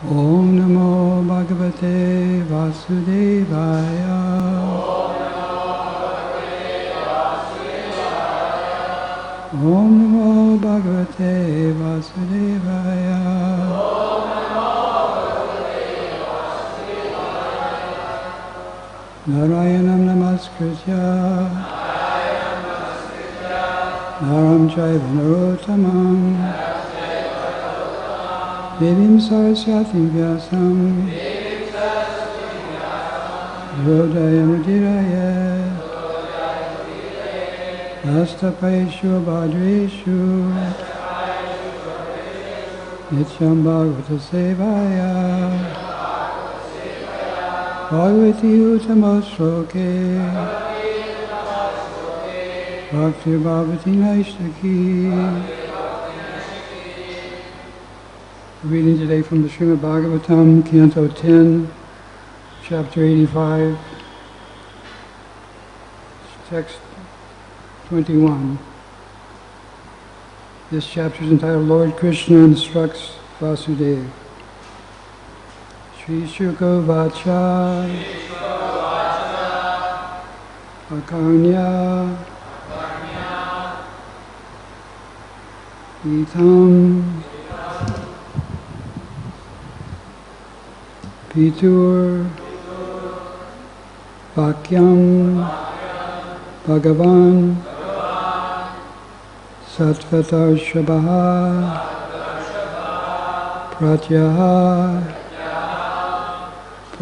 Om Namo Bhagavate Vasudevaya. Om Namo Bhagavate Vasudevaya. Narayanam Namaskritya Naram Chaiva Narottamam Devim Saraswatim Vyasam Yodayamudiraye Nastapaishu Bhadreshu Nityam Bhagavata Sevaya Bhagavati Uttamashloke Bhakti Bhavati Naishtaki. Reading today from the Srimad Bhagavatam, Canto 10, Chapter 85, Text 21. This chapter is entitled Lord Krishna Instructs Vasudeva. śrī-śuka vāca ākarṇya ittham pitur vākyam bhagavān sātvatarṣabhaḥ pratyāha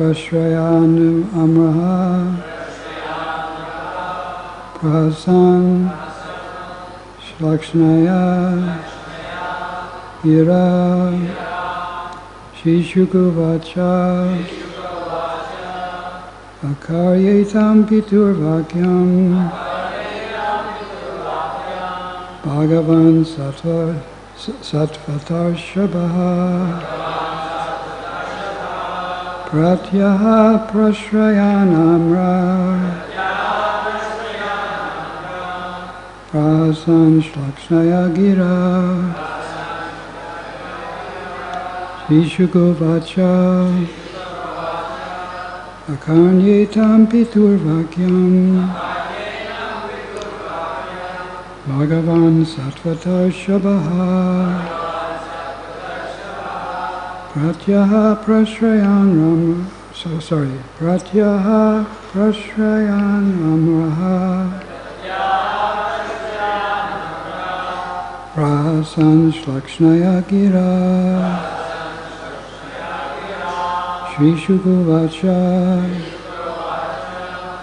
praśrayānamraḥ prahasan ślakṣṇayā girā śrī-śuka ākarṇyetthaṁ pitur vākyaṁ bhagavān sātvatarṣabhaḥ pratyāha praśrayānamraḥ prahasan ślakṣṇayā girā śrī-śuka ākarṇyetthaṁ pitur vākyam bhagavān sātvatarṣabhaḥ pratyāha praśrayānamraḥ prahasan ślakṣṇayā girā śrī-śuka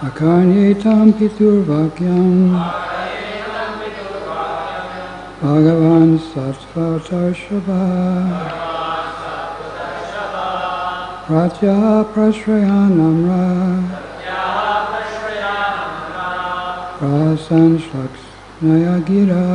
ākarṇyetthaṁ pitur vākyam bhagavān sātvatarṣabhaḥ pratyāha praśrayānamraḥ prahasan ślakṣṇayā girā.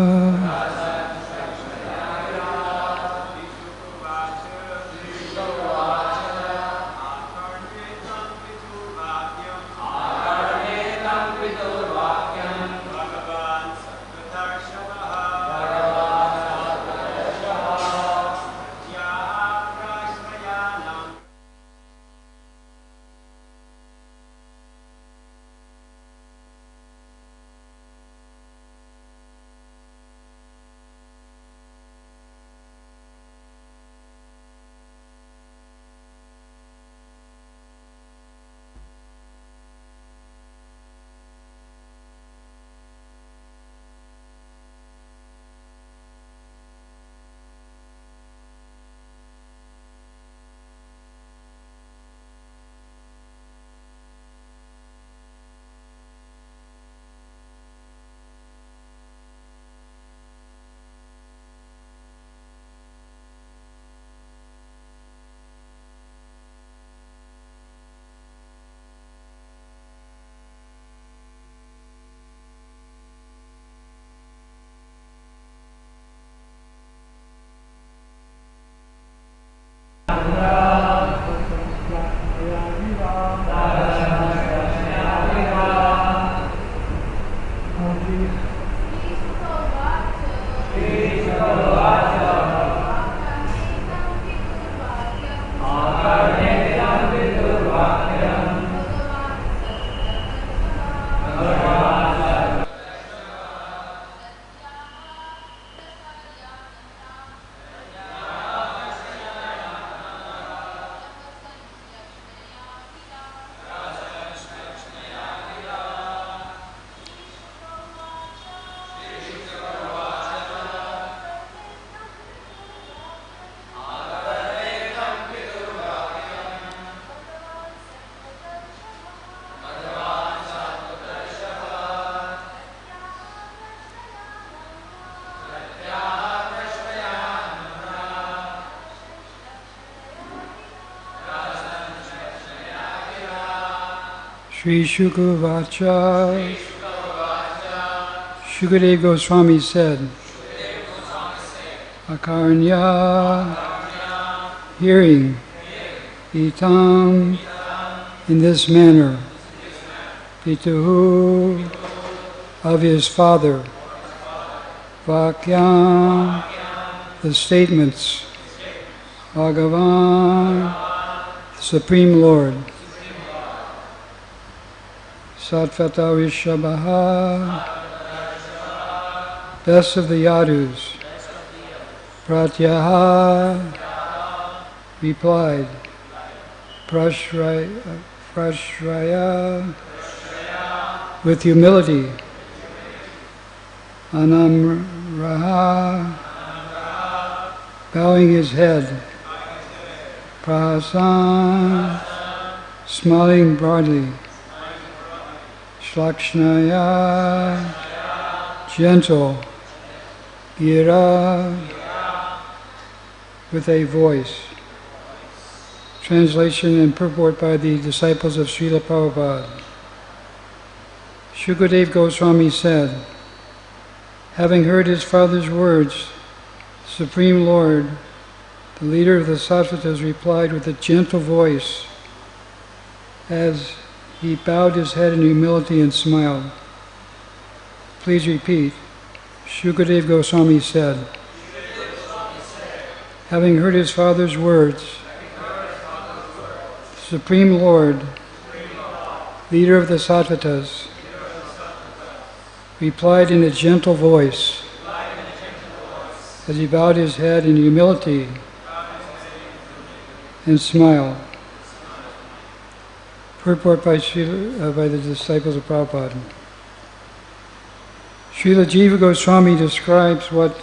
śrī-śuka uvāca. Śukadeva Gosvāmī said, ākarṇya, hearing, ittham, in this manner, pituḥ, of his father, vākyam, the statements, bhagavān, Supreme Lord, sātvata-ṛṣabhaḥ, best of the Yadus, pratyāha, replied, praśrayānamraḥ, with humility, ākarṇyetthaṁ, bowing his head, prahasan, smiling broadly, ślakṣṇayā, gentle, girā, with a voice. Translation and purport by the disciples of Srila Prabhupada. Śukadeva Gosvāmī said, having heard his father's words, Supreme Lord, the leader of the Sattvatas, replied with a gentle voice as he bowed his head in humility and smiled. Please repeat. Śukadeva Gosvāmī said, having heard his father's words, Supreme Lord, leader of the Sattvatas, replied in a gentle voice as he bowed his head in humility and smiled. Purport by the disciples of Prabhupada. Srila Jiva Goswami describes what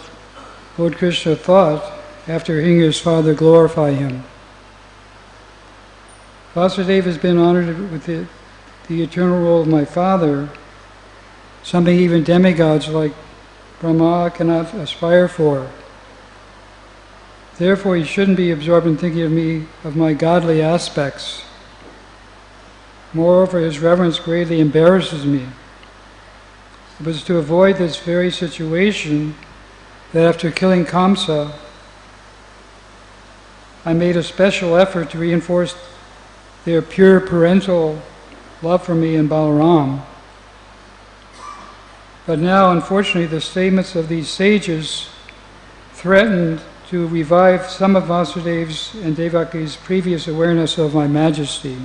Lord Krishna thought after hearing his father glorify him. Vasudeva has been honored with the eternal role of my father, something even demigods like Brahma cannot aspire for. Therefore, he shouldn't be absorbed in thinking of me, of my godly aspects. Moreover, his reverence greatly embarrasses me. It was to avoid this very situation that after killing Kamsa, I made a special effort to reinforce their pure parental love for me and Balaram. But now, unfortunately, the statements of these sages threatened to revive some of Vasudeva's and Devaki's previous awareness of my majesty.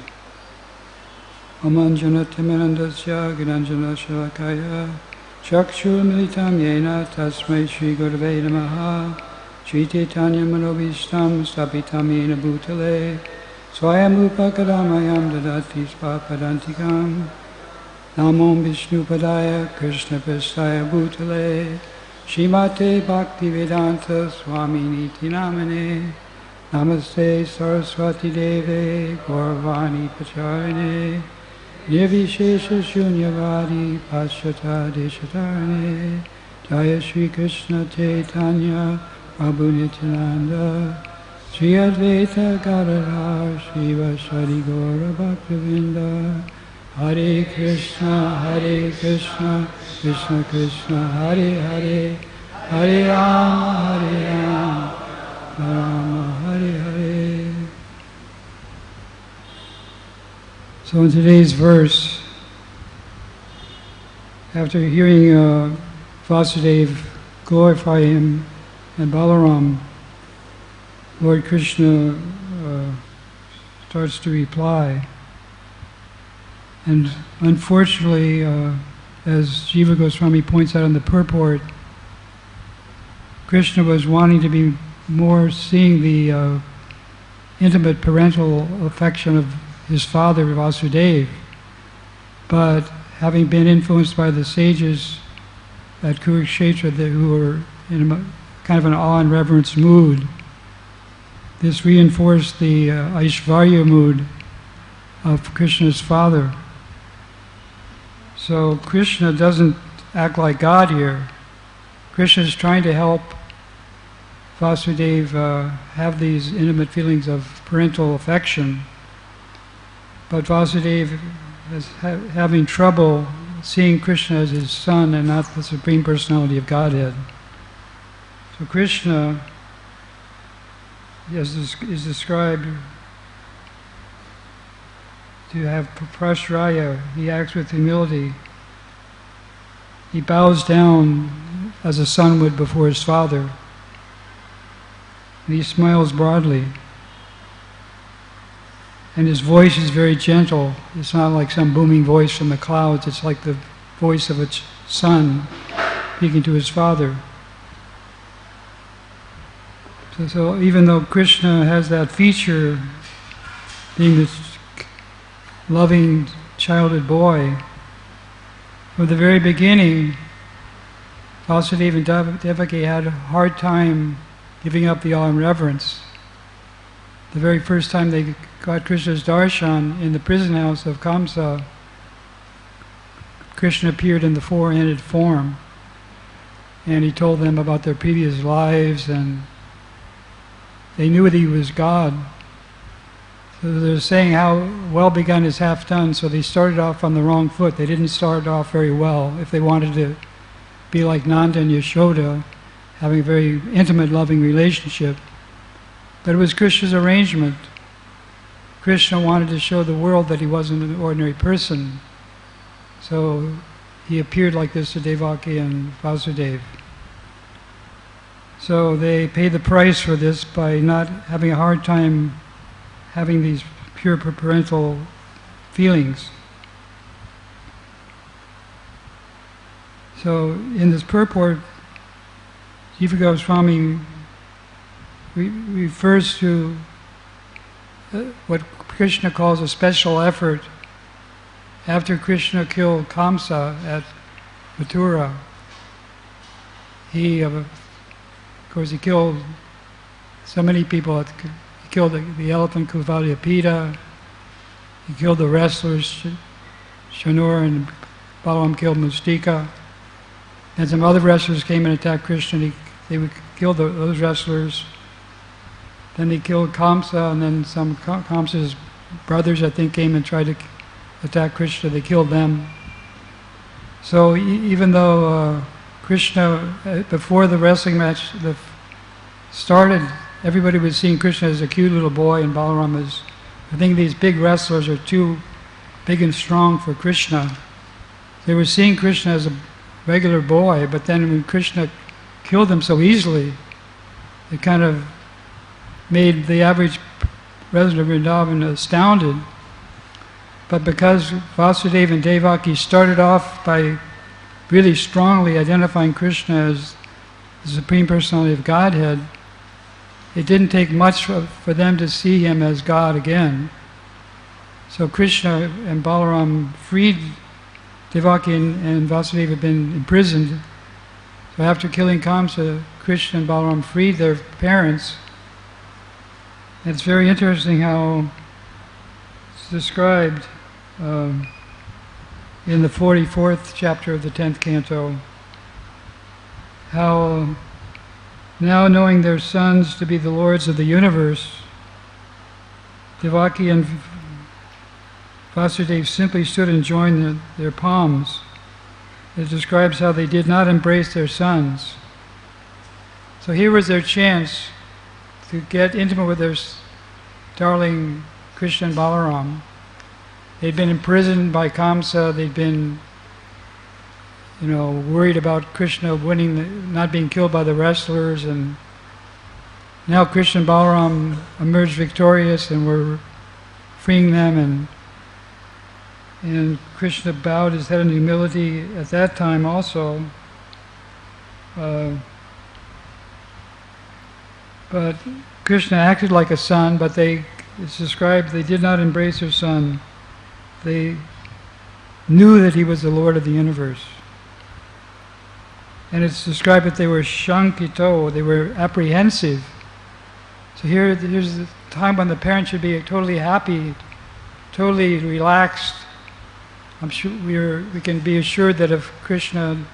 Amanjanatimirandasya Giranjana Shalakaya Chakshur Militam Yena Tasmai Shri Gurave Namaha Shri Chaitanya Manobhishtam Stapitam Yena Bhutale Swayam Upakadamayam Dadati Svapadantikam Namom Vishnu Padaya Krishna Prestaya Bhutale Shrimate Bhaktivedanta Swami Niti Namane Namaste Saraswati Deve Gaurvani Pacharine Nirvishesha Shunyavadi Paschata Deshatarane Jaya Shri Krishna Chaitanya Prabhu Nityananda Shri Advaita Gadadhar Shri Vasari Gaura Bhaktivedanta Hare Krishna, Krishna Krishna, Hare Hare, Hare Rama, Rama Hare Hare. So in today's verse, after hearing Vasudeva glorify him and Balaram, Lord Krishna starts to reply. And unfortunately, as Jiva Goswami points out in the purport, Krishna was wanting to be more seeing the intimate parental affection of his father Vasudeva, but having been influenced by the sages at Kurukshetra who were in a kind of an awe and reverence mood, this reinforced the Aishvarya mood of Krishna's father. So Krishna doesn't act like God here. Krishna is trying to help Vasudeva have these intimate feelings of parental affection. But Vasudeva as having trouble seeing Krishna as his son and not the Supreme Personality of Godhead. So Krishna is described to have praśrayā. He acts with humility. He bows down as a son would before his father. And he smiles broadly. And his voice is very gentle. It's not like some booming voice from the clouds. It's like the voice of a son speaking to his father. So even though Krishna has that feature, being this loving childhood boy, from the very beginning, Vasudeva and Devaki had a hard time giving up the awe and reverence. The very first time they got Krishna's darshan in the prison house of Kamsa, Krishna appeared in the four-handed form, and he told them about their previous lives, and they knew that he was God. So they're saying how well begun is half done, so they started off on the wrong foot. They didn't start off very well. If they wanted to be like Nanda and Yashoda, having a very intimate, loving relationship. But it was Krishna's arrangement. Krishna wanted to show the world that he wasn't an ordinary person. So he appeared like this to Devaki and Vasudeva. So they paid the price for this by not having a hard time having these pure parental feelings. So in this purport, Śukadeva Gosvāmī refers to what Krishna calls a special effort after Krishna killed Kamsa at Mathura. He, of course, he killed so many people. He killed the elephant Kuvalyapita. He killed the wrestlers Shanur, and Balaram killed Mustika. And some other wrestlers came and attacked Krishna. They would kill those wrestlers. Then they killed Kamsa, and then some Kamsa's brothers, I think, came and tried to attack Krishna. They killed them. So even though Krishna, before the wrestling match started, everybody was seeing Krishna as a cute little boy, and Balaram as, I think these big wrestlers are too big and strong for Krishna. They were seeing Krishna as a regular boy, but then when Krishna killed them so easily, it kind of made the average resident of Vrindavan astounded. But because Vasudeva and Devaki started off by really strongly identifying Krishna as the Supreme Personality of Godhead, it didn't take much for them to see him as God again. So Krishna and Balaram freed Devaki, and Vasudeva had been imprisoned. So after killing Kamsa, Krishna and Balaram freed their parents. And it's very interesting how it's described in the 44th chapter of the 10th canto, how now knowing their sons to be the lords of the universe, Devaki and Vasudeva simply stood and joined their palms. It describes how they did not embrace their sons. So here was their chance to get intimate with their darling Krishna and Balaram. They'd been imprisoned by Kamsa. They'd been, worried about Krishna winning, not being killed by the wrestlers, and now Krishna and Balaram emerged victorious and were freeing them, and Krishna bowed his head in humility at that time also. But Krishna acted like a son, but it's described they did not embrace their son. They knew that he was the Lord of the universe. And it's described that they were shankito, they were apprehensive. So here's the time when the parent should be totally happy, totally relaxed. I'm sure we can be assured that if Krishna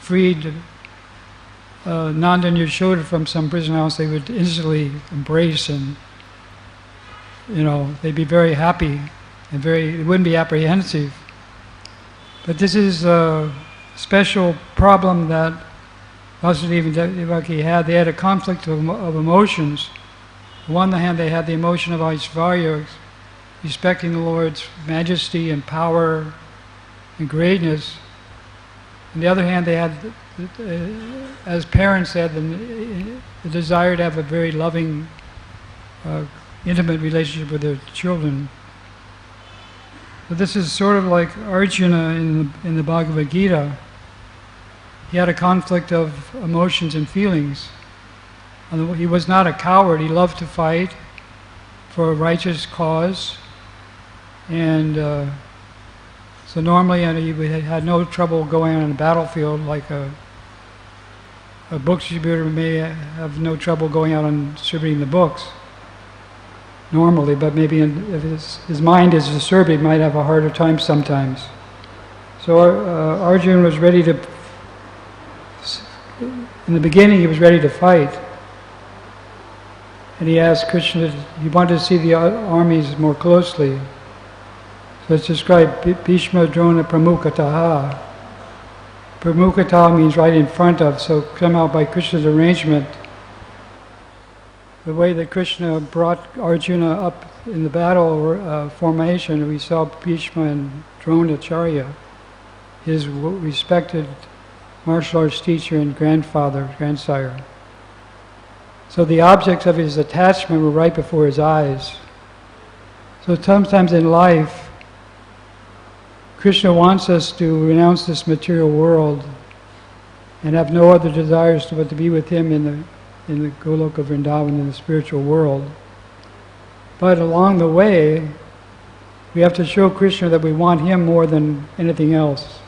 freed Nanda and Yashoda from some prison house, they would instantly embrace, and they'd be very happy. and it wouldn't be apprehensive. But this is a special problem that Vasudeva and Devaki had. They had a conflict of emotions. On one hand, they had the emotion of Aishvarya, respecting the Lord's majesty and power and greatness. On the other hand, they had, as parents, they had the desire to have a very loving, intimate relationship with their children. But this is sort of like Arjuna in the Bhagavad Gita. He had a conflict of emotions and feelings. He was not a coward. He loved to fight for a righteous cause. And so normally he had no trouble going on a battlefield, like a book distributor may have no trouble going out and distributing the books normally, but maybe if his mind is disturbed, he might have a harder time sometimes. So Arjuna was ready to, in the beginning he was ready to fight. And he asked Krishna, he wanted to see the armies more closely. So it's described, Bhishma Drona Pramukhataha. Pramukhataha means right in front of, so somehow by Krishna's arrangement, the way that Krishna brought Arjuna up in the battle formation, we saw Bhishma and Dronacharya, his respected martial arts teacher and grandsire. So the objects of his attachment were right before his eyes. So sometimes in life, Krishna wants us to renounce this material world and have no other desires but to be with him in the Goloka Vrindavan, in the spiritual world. But along the way, we have to show Krishna that we want him more than anything else.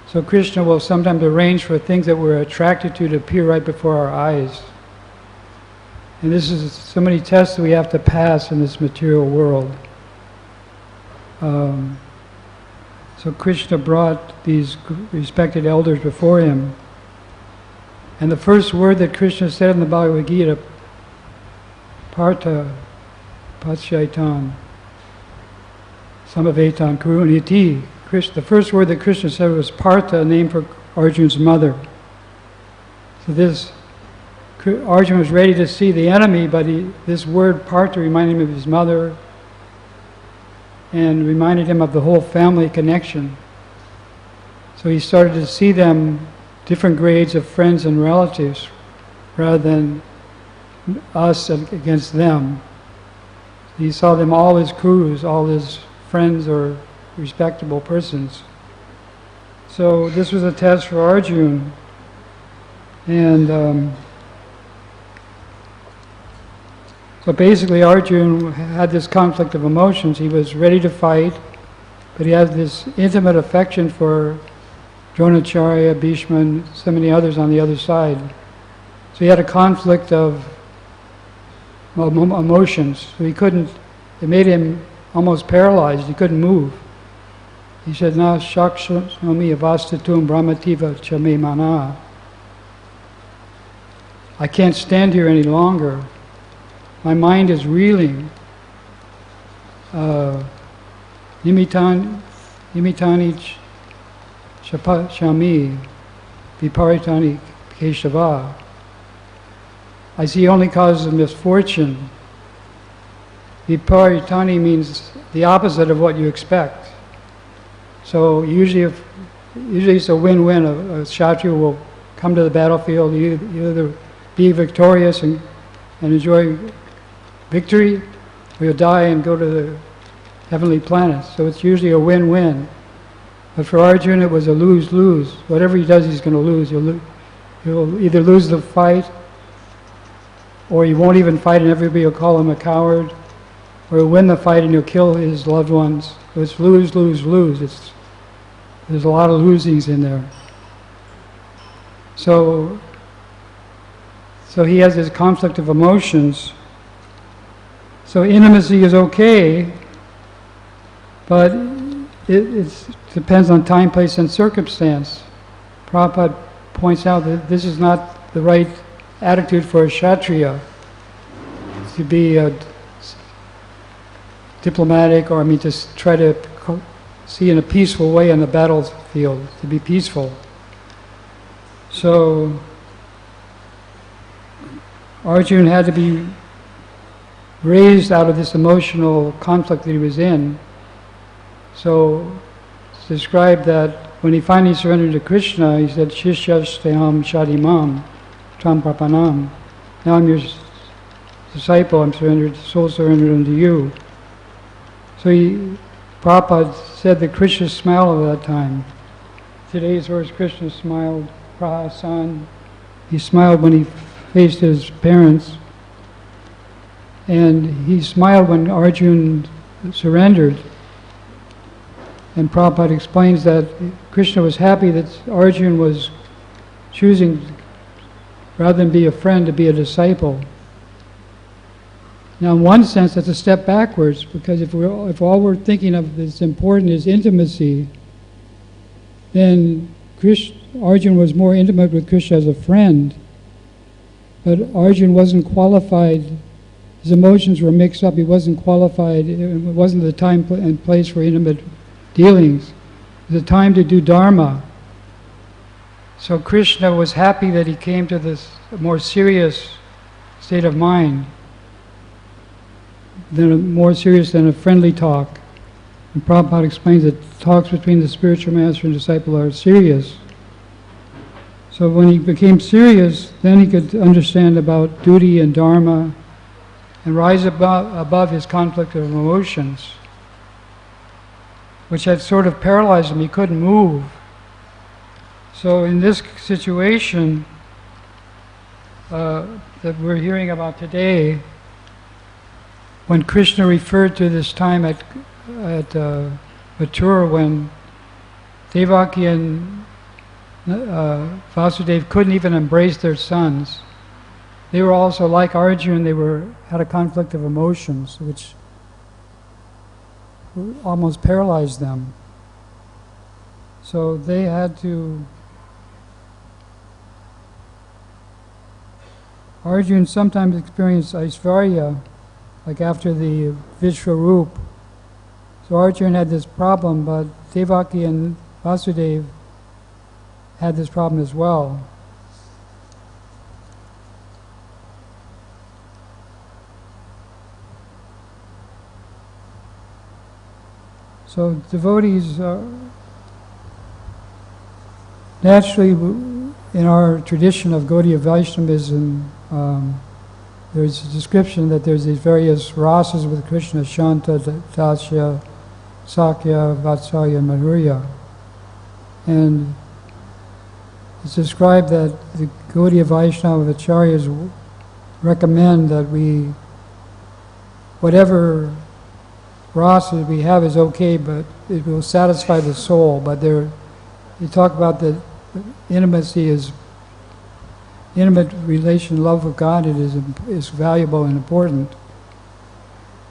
So Krishna will sometimes arrange for things that we're attracted to appear right before our eyes. And this is so many tests that we have to pass in this material world. So Krishna brought these respected elders before him. And the first word that Krishna said in the Bhagavad Gita, Partha Patyaitam Samavatam Karuniti. The first word that Krishna said was Partha, a name for Arjuna's mother. So Arjuna was ready to see the enemy, but this word Partha reminded him of his mother and reminded him of the whole family connection. So he started to see them different grades of friends and relatives rather than us against them. He saw them all as Kurus, all as friends or respectable persons. So this was a test for Arjuna. And so basically Arjuna had this conflict of emotions. He was ready to fight, but he had this intimate affection for Dronacharya, Bhishma, and so many others on the other side. So he had a conflict of emotions. So it made him almost paralyzed. He couldn't move. He said, Na shakṣṇayā avastatum brahmativa chame mana. I can't stand here any longer. My mind is reeling. Nimitani shami viparitani keshava. I see only causes of misfortune. Viparitani means the opposite of what you expect. So usually it's a win-win. A Kshatriya will come to the battlefield, you either be victorious and enjoy victory, or you'll die and go to the heavenly planets. So it's usually a win-win. But for Arjuna it was a lose-lose. Whatever he does, he's going to lose. He'll either lose the fight, or he won't even fight and everybody will call him a coward, or he'll win the fight and he'll kill his loved ones. So it's lose, lose, lose. There's a lot of losings in there. So he has this conflict of emotions. So intimacy is okay, but it depends on time, place, and circumstance. Prabhupada points out that this is not the right attitude for a Kshatriya, to diplomatic, or to try to see in a peaceful way on the battlefield, to be peaceful. So Arjuna had to be raised out of this emotional conflict that he was in. So it's described that when he finally surrendered to Krishna, he said, "Shishyasteham shadimam tvam prapanam." Now I'm your disciple, I'm surrendered, soul surrendered unto you. So Prabhupada said that Krishna smiled at that time. Today's words, Krishna smiled, prahasan. He smiled when he faced his parents. And he smiled when Arjuna surrendered. And Prabhupada explains that Krishna was happy that Arjuna was choosing, rather than be a friend, to be a disciple. Now, in one sense, that's a step backwards, because if all we're thinking of that's important is intimacy, then Arjuna was more intimate with Krishna as a friend, but Arjuna wasn't qualified. His emotions were mixed up. He wasn't qualified. It wasn't the time and place for intimate dealings. It was the time to do dharma. So Krishna was happy that he came to this more serious state of mind, more serious than a friendly talk. And Prabhupada explains that talks between the spiritual master and disciple are serious. So when he became serious, then he could understand about duty and dharma and rise above his conflict of emotions, which had sort of paralyzed him. He couldn't move. So in this situation that we're hearing about today, when Krishna referred to this time at pitur, when Devaki and Vasudeva couldn't even embrace their sons, they were also like Arjuna. They had a conflict of emotions, which almost paralyzed them. So they had to. Arjuna sometimes experienced Aishvarya, like after the Vishwarup. So Arjuna had this problem, but Devaki and Vasudeva had this problem as well. So devotees naturally, in our tradition of Gaudiya Vaishnavism, there's a description that there's these various rasas with Krishna: Shanta, Dasya, Sakya, Vatsalya, and Madhurya. And it's described that the Gaudiya Vaishnava Acharyas recommend that whatever rasa we have is okay, but it will satisfy the soul. But they talk about that intimacy is intimate relation, love of God. It is valuable and important.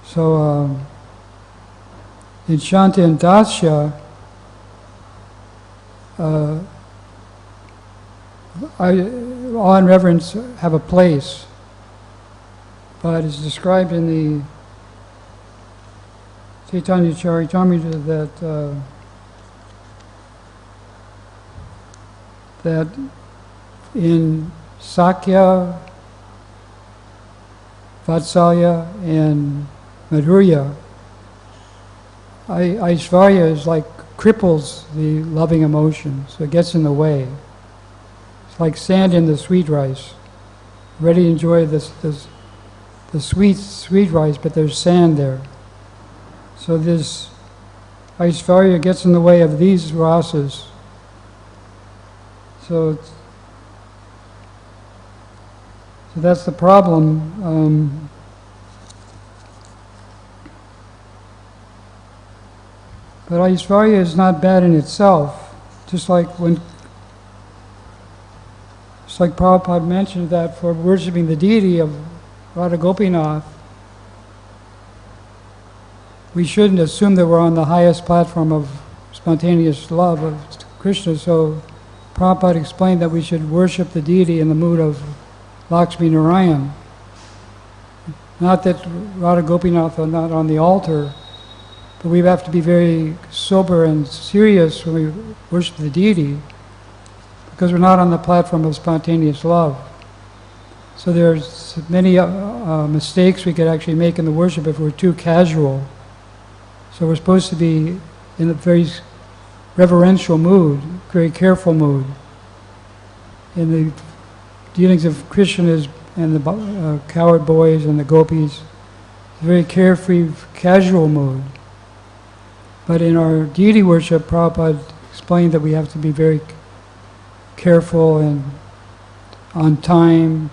So in Shanta and Dasya, awe and reverence have a place, but it's described in the Chaitanya Charitamrita that in Sakya, Vatsalya, and Madhurya, Aishvarya is like cripples the loving emotion, so it gets in the way. It's like sand in the sweet rice. Ready to enjoy the sweet rice, but there's sand there. So this Aishvarya gets in the way of these rasas. So that's the problem. But Aishvarya is not bad in itself. Just like Prabhupada mentioned that for worshipping the deity of Radha Gopinath, we shouldn't assume that we're on the highest platform of spontaneous love of Krishna. So Prabhupada explained that we should worship the deity in the mood of Lakshmi Narayan. Not that Radha Gopinath are not on the altar, But we have to be very sober and serious when we worship the deity, because we're not on the platform of spontaneous love. So there's many mistakes we could actually make in the worship if we're too casual. So we're supposed to be in a very reverential mood, very careful mood. In the dealings of Krishna and the cowherd boys and the gopis, a very carefree, casual mood. But in our deity worship, Prabhupada explained that we have to be very careful and on time,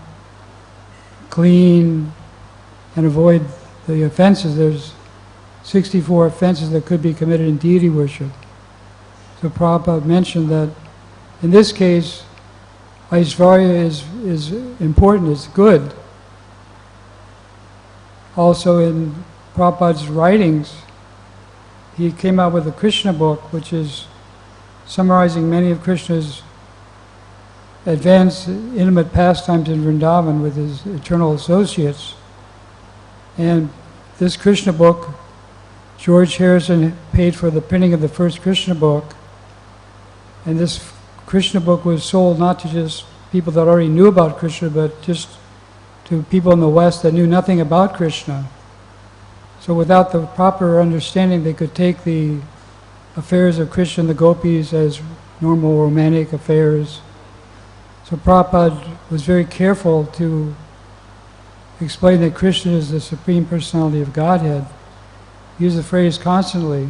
clean, and avoid the offenses. There's 64 offenses that could be committed in deity worship. So Prabhupada mentioned that in this case, Aishvarya is important, it's good. Also in Prabhupada's writings, he came out with a Krishna book, which is summarizing many of Krishna's advanced, intimate pastimes in Vrindavan with his eternal associates. And this Krishna book, George Harrison paid for the printing of the first Krishna book. And this Krishna book was sold not to just people that already knew about Krishna, but just to people in the West that knew nothing about Krishna. So without the proper understanding, they could take the affairs of Krishna and the gopis as normal romantic affairs. So Prabhupada was very careful to explain that Krishna is the Supreme Personality of Godhead. He used the phrase constantly.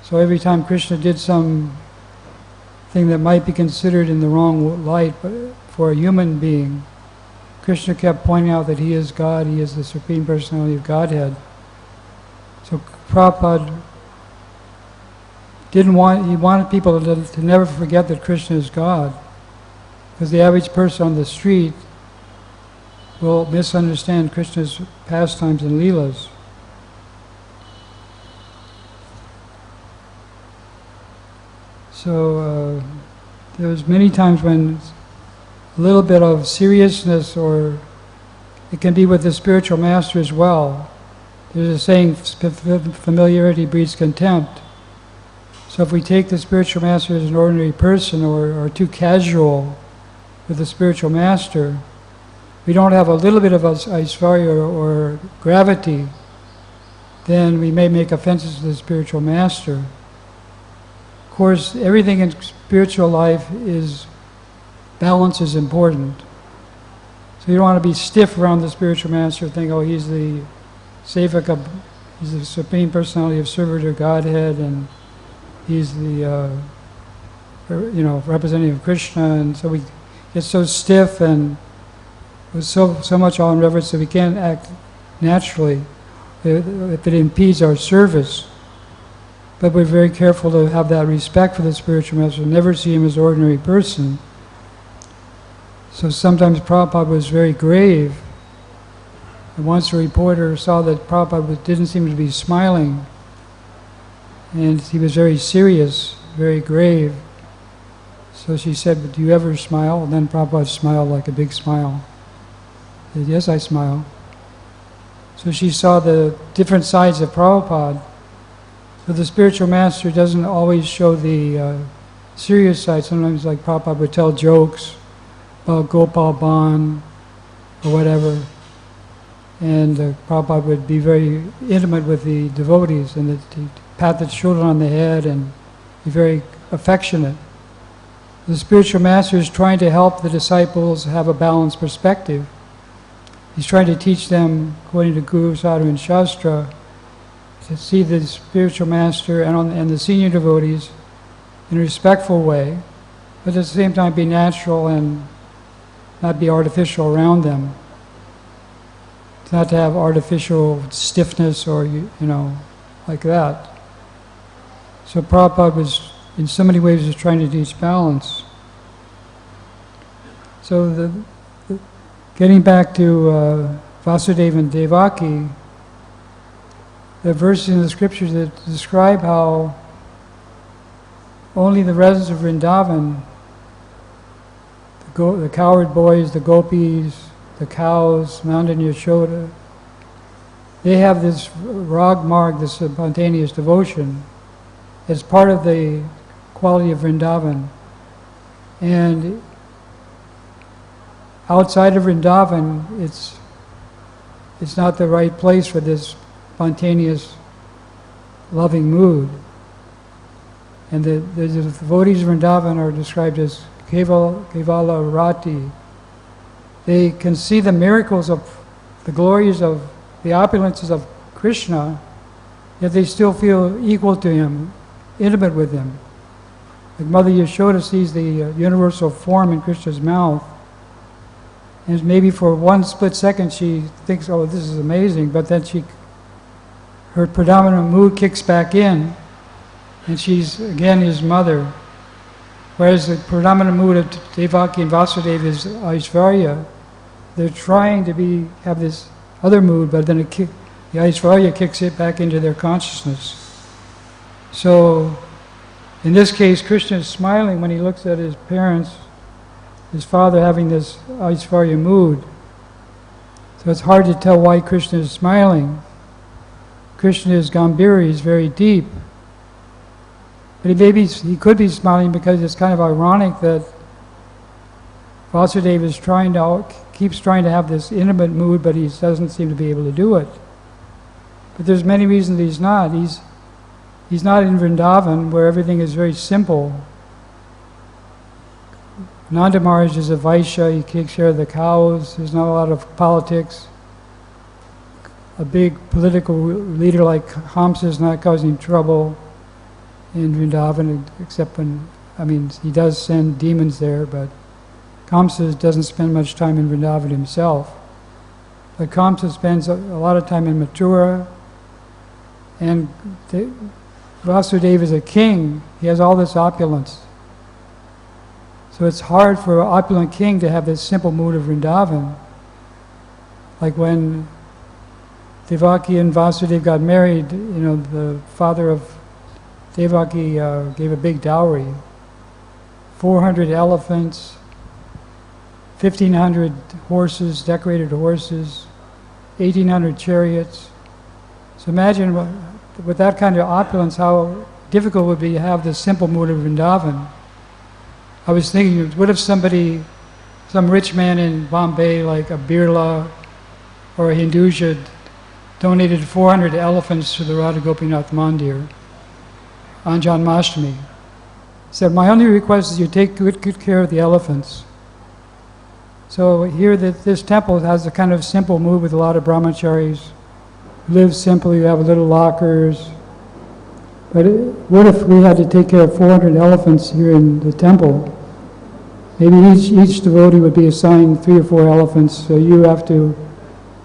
So every time Krishna did some thing that might be considered in the wrong light for a human being, Krishna kept pointing out that he is God, he is the Supreme Personality of Godhead. So Prabhupada he wanted people to never forget that Krishna is God. Because the average person on the street will misunderstand Krishna's pastimes and leelas. So there was many times when a little bit of seriousness, or it can be with the spiritual master as well. There's a saying, familiarity breeds contempt. So if we take the spiritual master as an ordinary person or too casual with the spiritual master, we don't have a little bit of Aishvarya or gravity, then we may make offenses to the spiritual master. Of course, everything in spiritual life balance is important. So you don't want to be stiff around the spiritual master, think, oh, he's the Sevaka, he's the Supreme Personality of Servitor Godhead, and he's the representative of Krishna, and so we get so stiff and with so much awe and reverence that we can't act naturally if it impedes our service. But we're very careful to have that respect for the spiritual master, never see him as an ordinary person. So sometimes Prabhupada was very grave. And once a reporter saw that Prabhupada didn't seem to be smiling, and he was very serious, very grave. So she said, "Do you ever smile?" And then Prabhupada smiled like a big smile. He said, "Yes, I smile." So she saw the different sides of Prabhupada. So the spiritual master doesn't always show the serious side. Sometimes, like, Prabhupada would tell jokes about Gopal Ban or whatever. And Prabhupada would be very intimate with the devotees and he'd pat the children on the head and be very affectionate. The spiritual master is trying to help the disciples have a balanced perspective. He's trying to teach them, according to Guru, Sadhu, and Shastra, to see the spiritual master and the senior devotees in a respectful way, but at the same time be natural and not be artificial around them. Not to have artificial stiffness or, like that. So Prabhupada was, in so many ways, was trying to teach balance. So getting back to Vasudeva and Devaki, the verses in the scriptures that describe how only the residents of Vrindavan, the cowherd boys, the gopis, the cows, Nanda and Yashoda, they have this rag marg, this spontaneous devotion, as part of the quality of Vrindavan. And outside of Vrindavan, it's not the right place for this spontaneous, loving mood. And the devotees of Vrindavan are described as kevala rati. They can see the miracles of the glories of the opulences of Krishna, yet they still feel equal to him, intimate with him. Like Mother Yashoda sees the universal form in Krishna's mouth, and maybe for one split second she thinks, oh, this is amazing, but then her predominant mood kicks back in, and she's again his mother. Whereas the predominant mood of Devaki and Vasudeva is Aishvarya. They're trying to have this other mood, but then the Aishvarya kicks it back into their consciousness. So, in this case, Krishna is smiling when he looks at his parents, his father having this Aishvarya mood. So it's hard to tell why Krishna is smiling. Krishna is Gambhira, he's very deep. But he could be smiling because it's kind of ironic that Vasudeva keeps trying to have this intimate mood, but he doesn't seem to be able to do it. But there's many reasons he's not. He's not in Vrindavan, where everything is very simple. Nanda Maharaj is a Vaishya, he takes care of the cows, there's not a lot of politics. A big political leader like Hamsa is not causing trouble in Vrindavan, except when, he does send demons there, but Kamsa doesn't spend much time in Vrindavan himself. But Kamsa spends a lot of time in Mathura, and Vasudeva is a king, he has all this opulence. So it's hard for an opulent king to have this simple mood of Vrindavan. Like when Devaki and Vasudeva got married, the father of Devaki gave a big dowry. 400 elephants, 1,500 horses, decorated horses, 1,800 chariots. So imagine with that kind of opulence how difficult it would be to have this simple mood of Vrindavan. I was thinking, what if some rich man in Bombay, like a Birla or a Hinduja, donated 400 elephants to the Radha Gopinath Mandir on Janmashtami? He said, my only request is you take good care of the elephants. So here this temple has a kind of simple mood with a lot of brahmacharis. Live simply, you have little lockers. But what if we had to take care of 400 elephants here in the temple? Maybe each devotee would be assigned 3 or 4 elephants, so you have to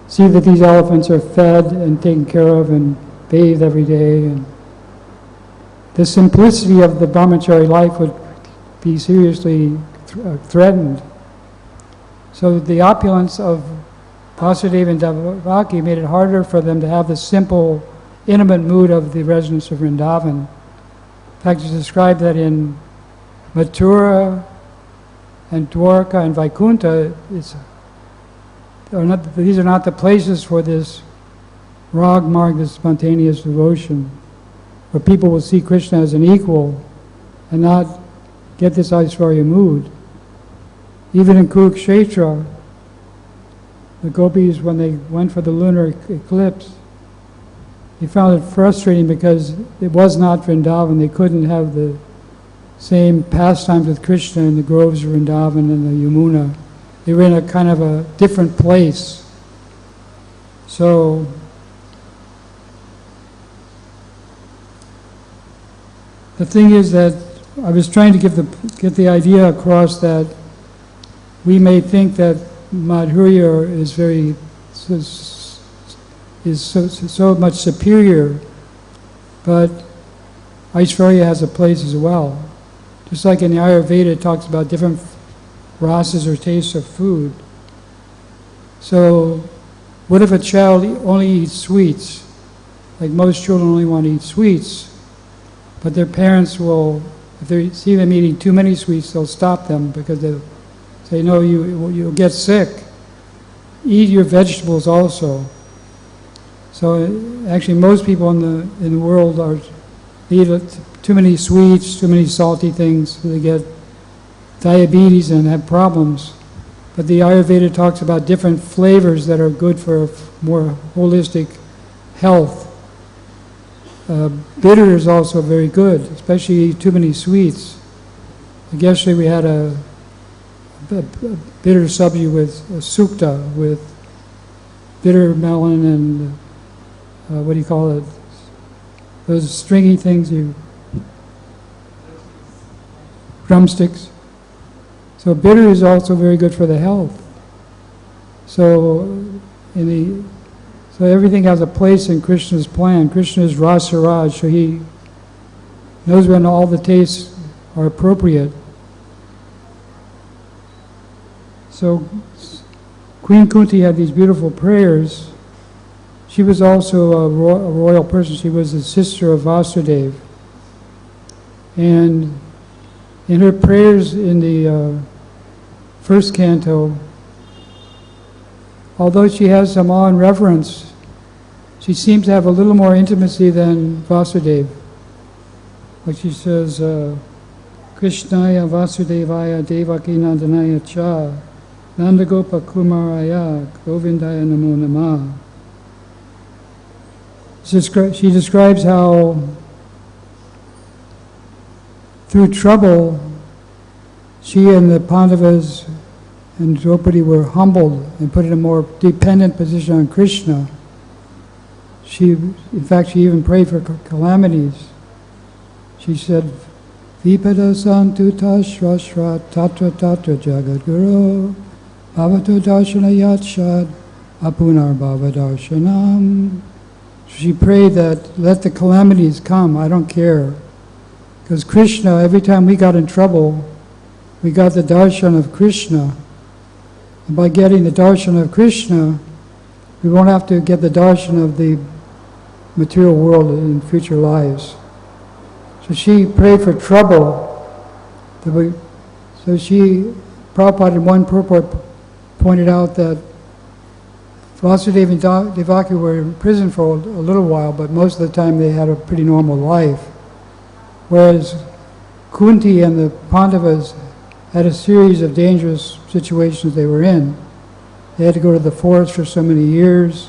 see that these elephants are fed and taken care of and bathed every day. And the simplicity of the brahmachari life would be seriously threatened. So the opulence of Vasudeva and Devaki made it harder for them to have the simple, intimate mood of the residents of Vrindavan. In fact, it's described that in Mathura and Dwarka and Vaikuntha, these are not the places for this rag marg, this spontaneous devotion, where people will see Krishna as an equal and not get this Aishvarya mood. Even in Kurukshetra, the gopis, when they went for the lunar eclipse, they found it frustrating because it was not Vrindavan. They couldn't have the same pastimes with Krishna in the groves of Vrindavan and the Yamuna. They were in a kind of a different place. So the thing is that I was trying to get the idea across that we may think that Madhurya is so much superior, but Aishvarya has a place as well. Just like in the Ayurveda, it talks about different rasas or tastes of food. So, what if a child only eats sweets? Like most children only want to eat sweets, but their parents will, if they see them eating too many sweets, they'll stop them because they'll say, no, you'll get sick. Eat your vegetables also. So actually most people in the world eat too many sweets, too many salty things, so they get diabetes and have problems. But the Ayurveda talks about different flavors that are good for more holistic health. Bitter is also very good, especially eat too many sweets. Like yesterday we had a bitter sabji with sukta, with bitter melon and what do you call it? Those stringy things, drumsticks. So bitter is also very good for the health. So everything has a place in Krishna's plan. Krishna is Rasaraj, so he knows when all the tastes are appropriate. So Queen Kunti had these beautiful prayers. She was also a royal person. She was the sister of Vasudeva. And in her prayers in the first canto, although she has some awe and reverence, she seems to have a little more intimacy than Vasudeva. Like she says, Krishnaya Vasudevaya Devaki Nandanaya Cha Nandagopa Kumaraya Govindaya Namo Namah. She describes how through trouble she and the Pandavas and Draupadi were humbled and put in a more dependent position on Krishna. In fact, she even prayed for calamities. She said, Vipada santu tashrashra tatra tatra jagadguru bhavatu darshana yatshad apunar bhava darshanam. She prayed that let the calamities come, I don't care. Because Krishna, every time we got in trouble, we got the darshan of Krishna. And by getting the darshan of Krishna, we won't have to get the darshan of the material world in future lives. So she prayed for trouble. Prabhupada in one purport pointed out that Vasudeva and Devaki were in prison for a little while, but most of the time they had a pretty normal life. Whereas Kunti and the Pandavas had a series of dangerous situations they were in. They had to go to the forest for so many years.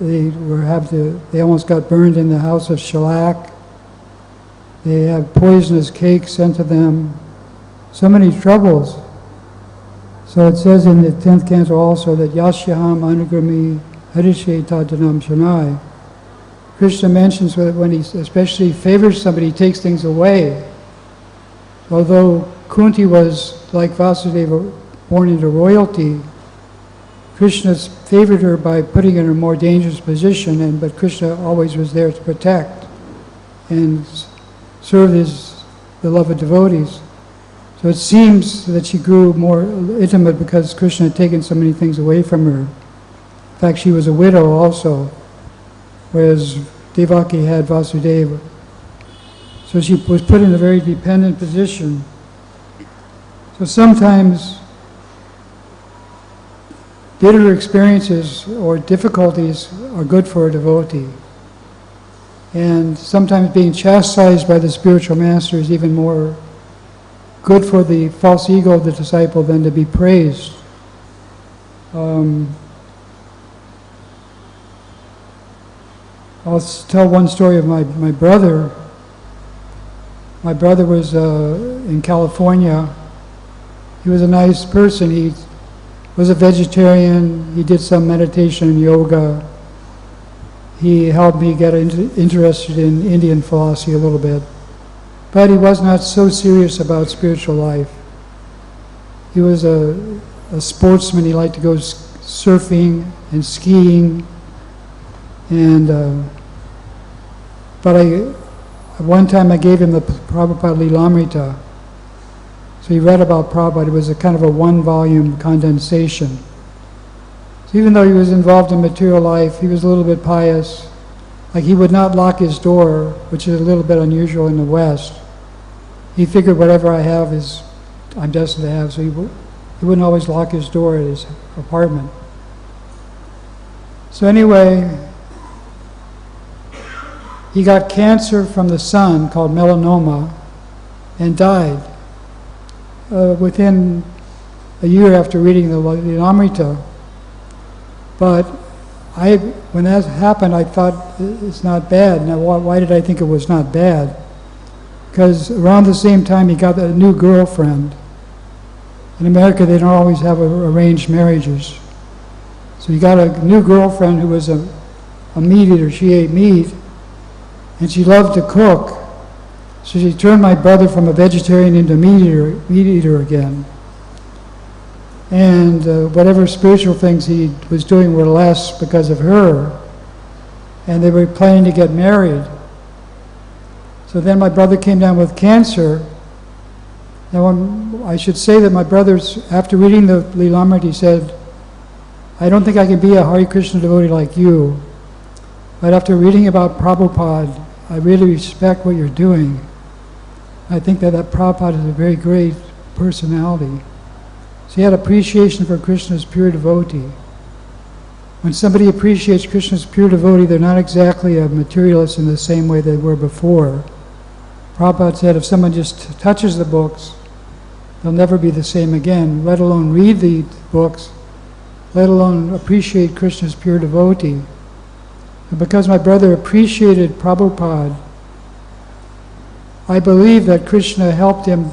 They almost got burned in the house of shellac. They had poisonous cake sent to them. So many troubles. So it says in the 10th canto also that Yasyaham Anugrami Harishe Tadanam Shanai. Krishna mentions that when he especially favors somebody, he takes things away. Although Kunti was, like Vasudeva, born into royalty, Krishna favored her by putting her in a more dangerous position, but Krishna always was there to protect and serve his beloved devotees. So it seems that she grew more intimate because Krishna had taken so many things away from her. In fact, she was a widow also, whereas Devaki had Vasudeva. So she was put in a very dependent position. So sometimes bitter experiences or difficulties are good for a devotee. And sometimes being chastised by the spiritual master is even more good for the false ego of the disciple than to be praised. I'll tell one story of my brother. My brother was in California. He was a nice person. He was a vegetarian. He did some meditation and yoga. He helped me get interested in Indian philosophy a little bit. But he was not so serious about spiritual life. He was a sportsman. He liked to go surfing and skiing. And one time I gave him the Prabhupada Lilamrita. So he read about Prabhupada. It was a kind of a one-volume condensation. So even though he was involved in material life, he was a little bit pious. Like he would not lock his door, which is a little bit unusual in the West. He figured whatever I have I'm destined to have, so he wouldn't always lock his door at his apartment. So anyway, he got cancer from the sun called melanoma and died within a year after reading the Lilamrita. But when that happened, I thought, it's not bad. Now, why did I think it was not bad? Because around the same time, he got a new girlfriend. In America, they don't always have arranged marriages. So he got a new girlfriend who was a meat eater. She ate meat, and she loved to cook. So she turned my brother from a vegetarian into meat eater again. And whatever spiritual things he was doing were less because of her. And they were planning to get married. So then my brother came down with cancer. Now I should say that my brother's, after reading the Lilamrita, he said, I don't think I can be a Hare Krishna devotee like you. But after reading about Prabhupada, I really respect what you're doing. I think that Prabhupada is a very great personality. So he had appreciation for Krishna's pure devotee. When somebody appreciates Krishna's pure devotee, they're not exactly a materialist in the same way they were before. Prabhupada said if someone just touches the books, they'll never be the same again, let alone read the books, let alone appreciate Krishna's pure devotee. And because my brother appreciated Prabhupada, I believe that Krishna helped him,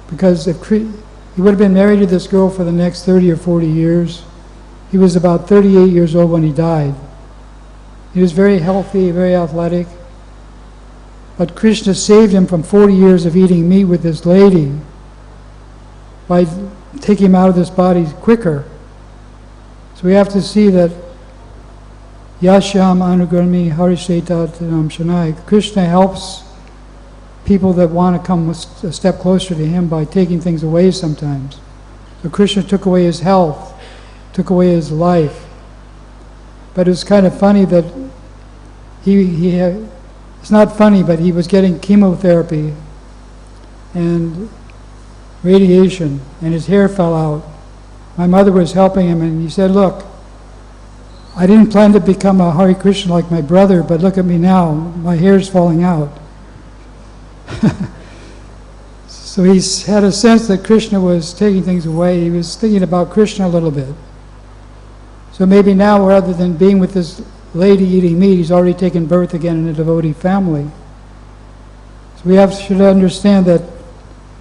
because if he would have been married to this girl for the next 30 or 40 years. He was about 38 years old when he died. He was very healthy, very athletic. But Krishna saved him from 40 years of eating meat with this lady by taking him out of this body quicker. So we have to see that Yasham Anugarmi Harishetat. Krishna helps people that want to come a step closer to him by taking things away sometimes. So Krishna took away his health, took away his life. But it's kind of funny that it's not funny, but he was getting chemotherapy and radiation, and his hair fell out. My mother was helping him, and he said, look, I didn't plan to become a Hare Krishna like my brother, but look at me now, my hair's falling out. So he had a sense that Krishna was taking things away. He was thinking about Krishna a little bit. So maybe now, rather than being with this lady eating meat, he's already taken birth again in a devotee family. So we should understand that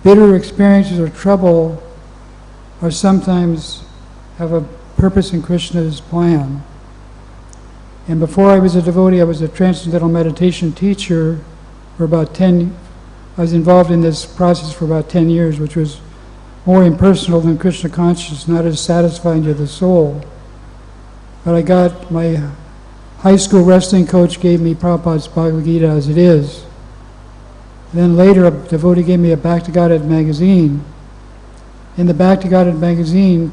bitter experiences or trouble are sometimes have a purpose in Krishna's plan. And before I was a devotee, I was a transcendental meditation teacher for about 10 I was involved in this process for about 10 years, which was more impersonal than Krishna Consciousness, not as satisfying to the soul. But I got, my high school wrestling coach gave me Prabhupada's Bhagavad Gita as it is. Then later a devotee gave me a Back to Godhead magazine. In the Back to Godhead magazine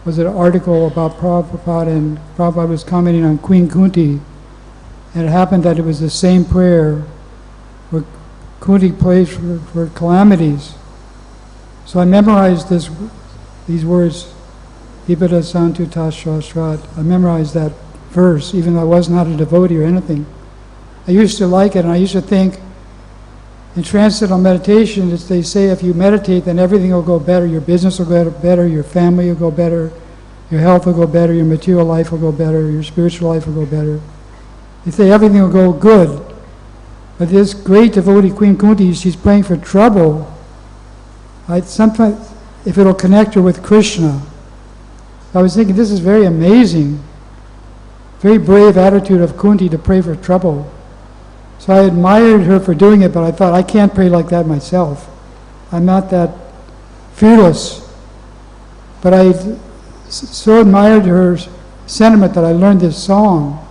was an article about Prabhupada, and Prabhupada was commenting on Queen Kunti. And it happened that it was the same prayer where Kunti prays for calamities. So I memorized these words, Vipata Santu Tashrasrat. I memorized that verse, even though I was not a devotee or anything. I used to like it, and I used to think, in transcendental meditation, they say if you meditate, then everything will go better. Your business will go better, your family will go better, your health will go better, your material life will go better, your spiritual life will go better. They say everything will go good. But this great devotee, Queen Kunti, she's praying for trouble. Sometimes, if it'll connect her with Krishna. I was thinking, this is very amazing. Very brave attitude of Kunti to pray for trouble. So I admired her for doing it, but I thought, I can't pray like that myself. I'm not that fearless. But I so admired her sentiment that I learned this song.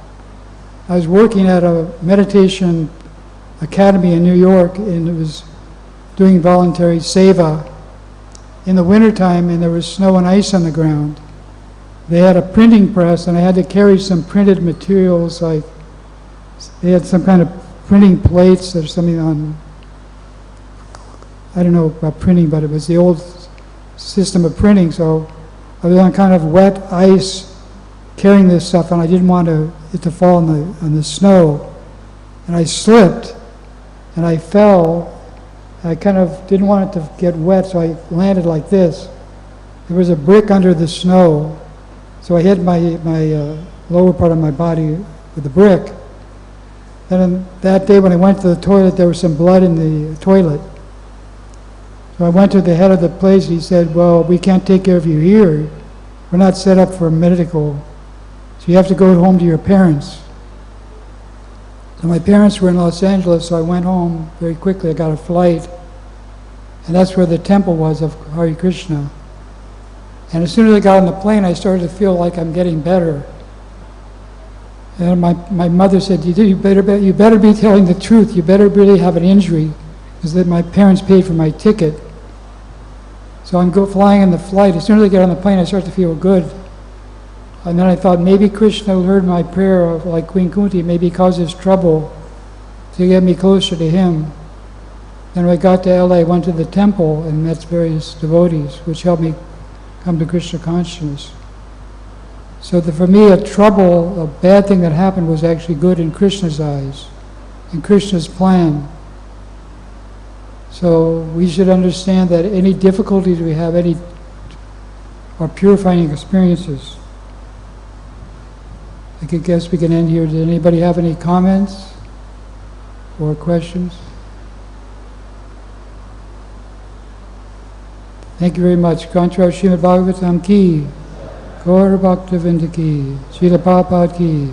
I was working at a meditation academy in New York, and it was doing voluntary seva in the wintertime, and there was snow and ice on the ground. They had a printing press, and I had to carry some printed materials, like they had some kind of printing plates or something on, I don't know about printing, but it was the old system of printing, so I was on kind of wet ice carrying this stuff, and I didn't want it to fall on the snow. and I slipped, and I fell. I kind of didn't want it to get wet, so I landed like this. There was a brick under the snow, so I hit my lower part of my body with the brick. Then that day when I went to the toilet, there was some blood in the toilet. So I went to the head of the place, and he said, well, we can't take care of you here. We're not set up for medical, so you have to go home to your parents. So my parents were in Los Angeles, so I went home very quickly. I got a flight, and that's where the temple was of Hare Krishna. And as soon as I got on the plane, I started to feel like I'm getting better. And my mother said, you better be telling the truth. You better really have an injury, because that my parents paid for my ticket. So I'm flying in the flight. As soon as I get on the plane, I start to feel good. And then I thought, maybe Krishna heard my prayer, of, like Queen Kunti, maybe causes trouble to get me closer to him. Then when I got to LA, I went to the temple and met various devotees, which helped me come to Krishna Consciousness. So for me, a bad thing that happened was actually good in Krishna's eyes, in Krishna's plan. So we should understand that any difficulties we have, are purifying experiences. I guess we can end here. Did anybody have any comments or questions? Thank you very much. Contra Srimad Bhagavatam ki, Gaura Bhaktivedanta ki, Srila Prabhupada ki.